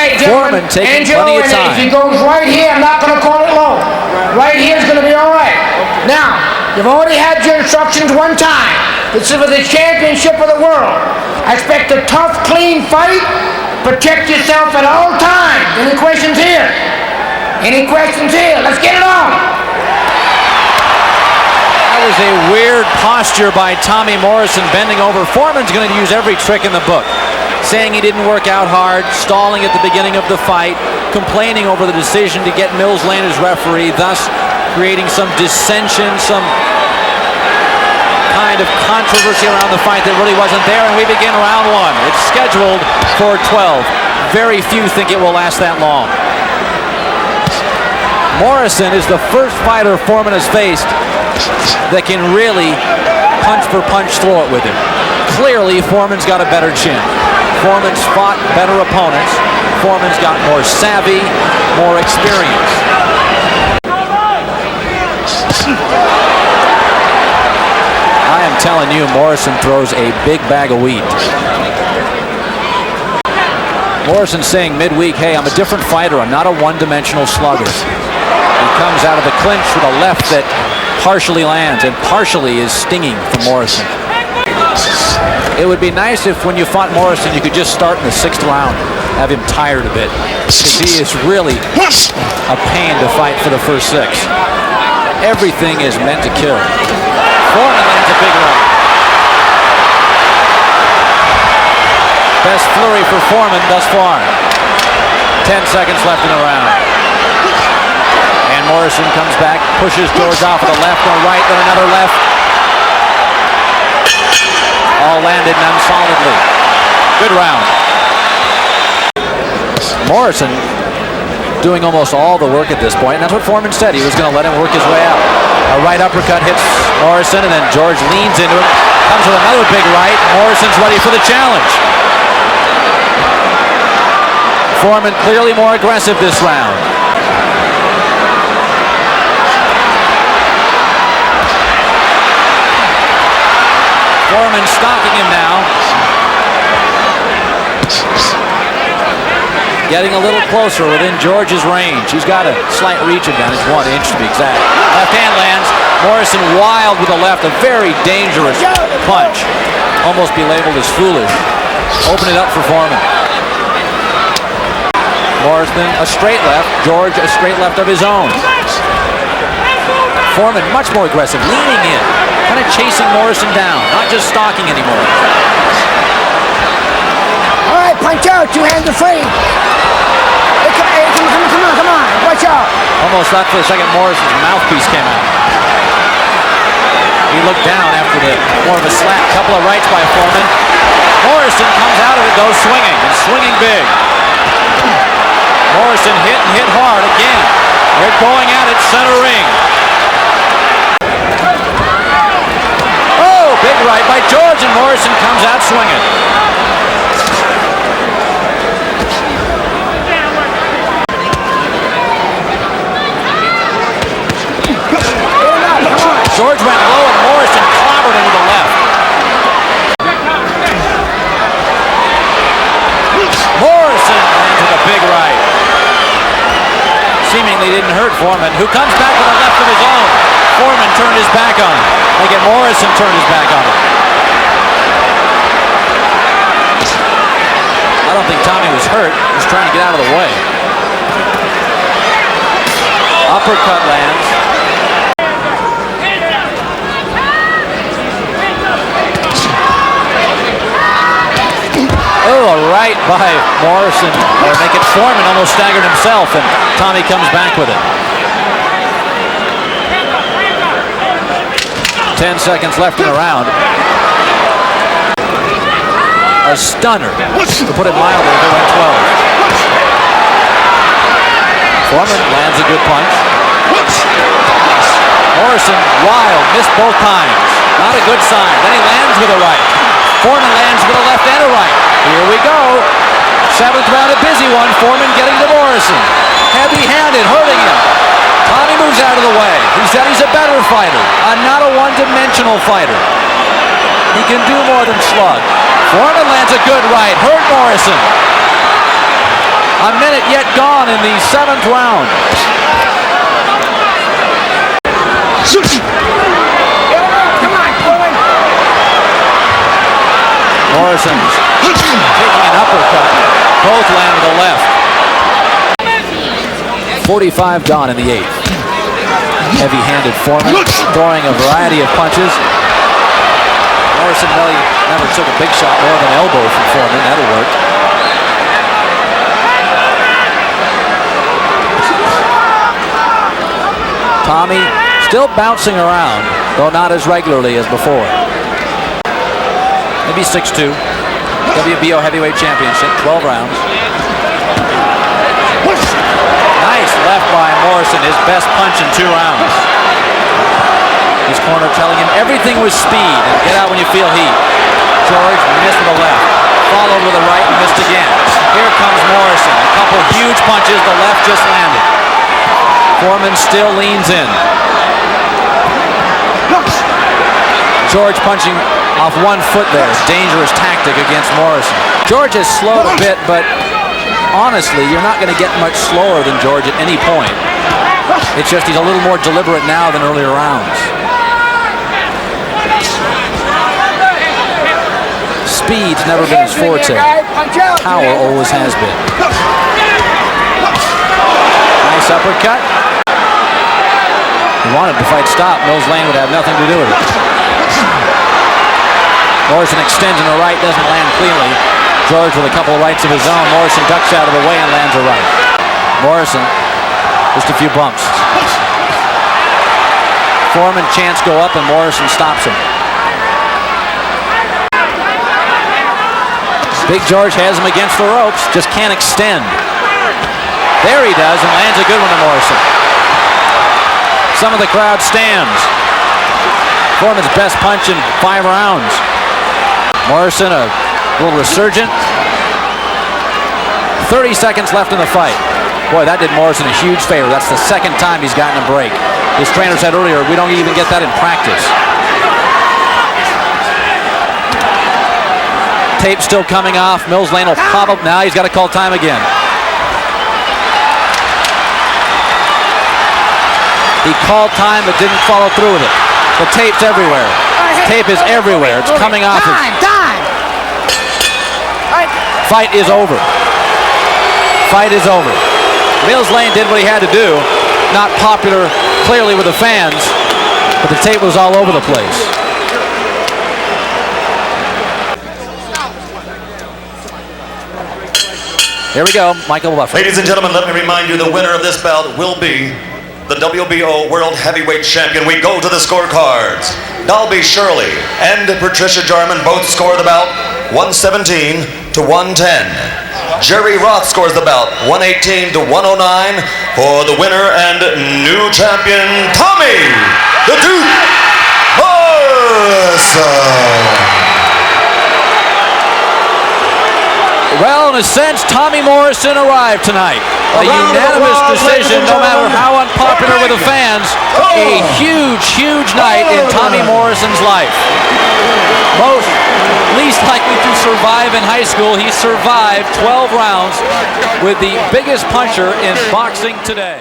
right, gentlemen. Foreman taking Angelo, plenty of time. If he goes right here, I'm not going to call it low. Right here is going to be all right. Now, you've already had your instructions one time. This is for the championship of the world. I expect a tough, clean fight. Protect yourself at all times. Any questions here? Any questions here? Let's get it on. That was a weird posture by Tommy Morrison, bending over. Foreman's going to use every trick in the book. Saying he didn't work out hard, stalling at the beginning of the fight, complaining over the decision to get Mills Lane as referee, thus creating some dissension, some kind of controversy around the fight that really wasn't there, and we begin round one. It's scheduled for 12. Very few think it will last that long. Morrison is the first fighter Foreman has faced that can really punch for punch throw it with him. Clearly, Foreman's got a better chin. Foreman's fought better opponents. Foreman's got more savvy, more experience. I am telling you, Morrison throws a big bag of wheat. Morrison saying midweek, hey, I'm a different fighter. I'm not a one-dimensional slugger. He comes out of the clinch with a left that partially lands, and partially is stinging for Morrison. It would be nice if when you fought Morrison, you could just start in the 6th round, have him tired a bit, because he is really a pain to fight for the first 6. Everything is meant to kill. Foreman lands a big right. Best flurry for Foreman thus far. 10 seconds left in the round. And Morrison comes back, pushes George off with a left, then a right, then another left. All landed none solidly. Good round. Morrison doing almost all the work at this point, and that's what Foreman said. He was going to let him work his way out. A right uppercut hits Morrison, and then George leans into it. Comes with another big right. Morrison's ready for the challenge. Foreman clearly more aggressive this round. Foreman stalking him now. Getting a little closer within George's range. He's got a slight reach advantage, 1 inch to be exact. Left hand lands. Morrison wild with the left. A very dangerous punch. Almost be labeled as foolish. Open it up for Foreman. Morrison a straight left. George a straight left of his own. Foreman much more aggressive, leaning in, kind of chasing Morrison down, not just stalking anymore. All right, punch out, 2 hands are free. Hey, come on, watch out. Almost thought for a second Morrison's mouthpiece came out. He looked down after the more of a slap. Couple of rights by Foreman. Morrison comes out of it though swinging, and swinging big. Morrison hit and hit hard again. They're going at it center ring. Big right by George, and Morrison comes out swinging. George went low, and Morrison clobbered him with the left. Morrison lands with a big right. Seemingly didn't hurt Foreman, who comes back with a left of his own. Foreman turned his back on him. Again, Morrison turned his back on him. I don't think Tommy was hurt. He was trying to get out of the way. Uppercut lands. Oh, a right by Morrison. Or make it Foreman almost staggered himself, and Tommy comes back with it. 10 seconds left in the round. A stunner, to put it mildly, if it went 12. Foreman lands a good punch. Morrison, wild, missed both times. Not a good sign. Then he lands with a right. Foreman lands with a left and a right. Here we go. 7th round, a busy one. Foreman getting to Morrison. Heavy-handed, hurting him. Tommy moves out of the way. He said he's a better fighter, not a one-dimensional fighter. He can do more than slug. Foreman lands a good right, hurt Morrison. A minute yet gone in the 7th round. Morrison's taking an uppercut. Both land to the left. 45 gone in the 8th. Heavy-handed Foreman throwing a variety of punches. Morrison really never took a big shot more than an elbow from Foreman. That'll work. Tommy still bouncing around, though not as regularly as before. Maybe 6'2". WBO Heavyweight Championship, 12 rounds. Nice left by Morrison, his best punch in 2 rounds. His corner telling him everything was speed and get out when you feel heat. George missed with the left, followed with the right and missed again. Here comes Morrison, a couple huge punches, the left just landed. Foreman still leans in. George punching off 1 foot there. Dangerous tactic against Morrison. George has slowed a bit, but honestly, you're not going to get much slower than George at any point. It's just he's a little more deliberate now than earlier rounds. Speed's never been his forte. Power always has been. Nice uppercut. He wanted the fight stop. Mills Lane would have nothing to do with it. Morrison extends in the right, doesn't land cleanly. George with a couple of rights of his own. Morrison ducks out of the way and lands a right. Morrison, just a few bumps. Foreman chance go up and Morrison stops him. Big George has him against the ropes, just can't extend. There he does and lands a good one to Morrison. Some of the crowd stands. Foreman's best punch in 5 rounds. Morrison a little resurgent. 30 seconds left in the fight. Boy, that did Morrison a huge favor. That's the 2nd time he's gotten a break. His trainer said earlier, we don't even get that in practice. Tape still coming off. Mills Lane will pop up. Now he's got to call time again. He called time but didn't follow through with it. The tape's everywhere. Tape is everywhere. It's coming off. Fight is over. Fight is over. Mills Lane did what he had to do. Not popular clearly with the fans, but the tape was all over the place. Here we go, Michael Buffer. Ladies and gentlemen, let me remind you the winner of this bout will be the WBO World Heavyweight Champion. We go to the scorecards. Dalby Shirley and Patricia Jarman both score the bout 117 to 110. Jerry Roth scores the bout 118 to 109 for the winner and new champion, Tommy the Duke Morrison. Well, in a sense, Tommy Morrison arrived tonight. A unanimous decision, no matter how unpopular with the fans. A huge, huge night in Tommy Morrison's life. Most least likely to survive in high school, he survived 12 rounds with the biggest puncher in boxing today.